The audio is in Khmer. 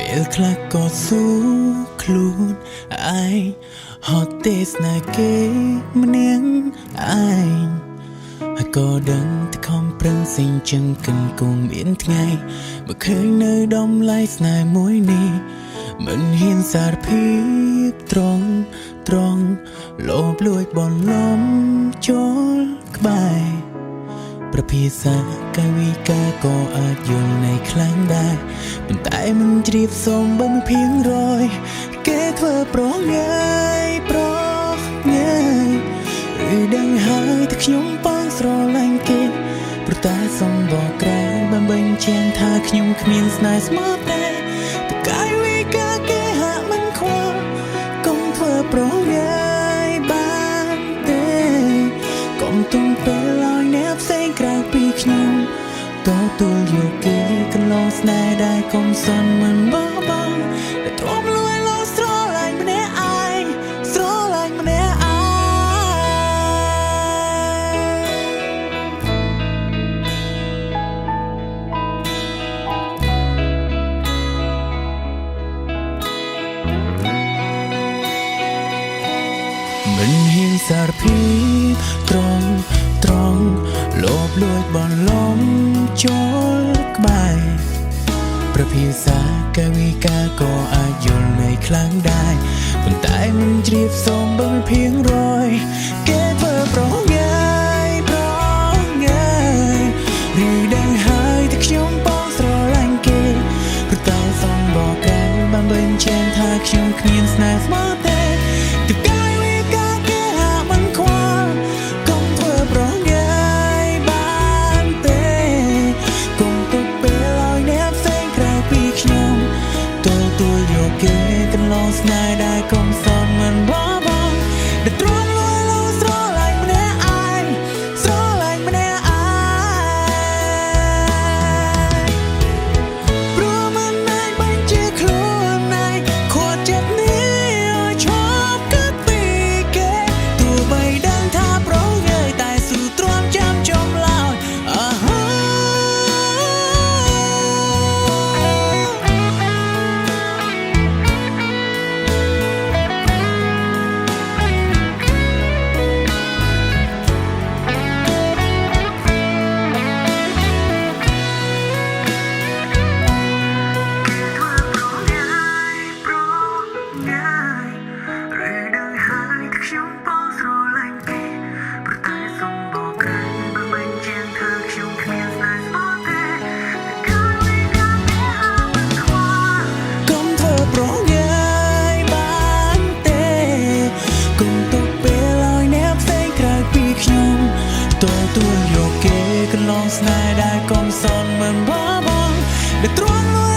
ពេលខ្លះក៏ស៊ូខ្លួនឯងហត់ទេស្នេហ៍គេម្នាក់ឯងហើយក៏ដឹងតែខំប្រឹងសិញចឹងកិនគុំមានថ្ងៃមកឃើញនៅដំឡៃស្នេហ៍មួយនេះមិនហ៊ានសារភាពត្រង់លោភលួចបន្លំចូលក្បែរប្រភាសាកាយវិការក៏អាចយល់ในខ្លាំងដែរប៉ុន្តែមិនជ្រាបសូមបើមិនភៀងរយគេធ្វើប្រងាយឬដឹងហើយតែខ្ញុំប៉ងស្រឡាញ់គេព្រោះតែសុំបកក្រែងបានបញ្ជាក់ថាខ្ញុំគ្មានស្នេហ៍ស្មោះតែកាយវិការគេហាក់មិនខ្វល់កុំធ្វើប្រងាយបានទេកុំទុំពេលឲ្យអ្នកផ្សេងក្រៅពីខ្ញុំទទួលយកគេកន្លងស្នេហ៍ដែលកុំសន់មិនបោះបង់តែទ្រាំលួយលោស្រឡាញ់ម្នាក់ឯងស្រឡាញ់ម្នាក់មិនហ៊ានសារភាពត្រង់លោភលួចបន្លំចូលក្បែរប្រភាសាកាយវិការក៏អាចយល់ในខ្លាំងដែរប៉ុន្តែមិនជ្រាបសូមបើមិនភៀងរយគេធ្វើប្រងាយឬដឹងហើយតែខ្ញុំបងស្រឡាញ់គេព្រោះតែសំបកក្រែងបានបញ្ជាក់ថាខ្ញុំគ្មានស្នេហ៍ស្មោះទេគេកន្លងស្នេហ៍ដែលកុំសន់មិនបោះបង់ដែលទ្រាំលួយលោស្រឡាញ់ម្នាក់ឯងស្រឡាញ់ម្នាក់ឯងព្រោះមិនឯងបញ្ជាខ្លួនឯងខួតចិត្តនេះឲ្យឈប់គិតពីគេទោះបីដឹងថាប្រងើយតែស៊ូទ្រាំចាំចំឡើយទទួលយកគេកន្លងស្នេហ៍ដែលកុំសន់មិនបោះបង់ដែលទ្រាំលួយ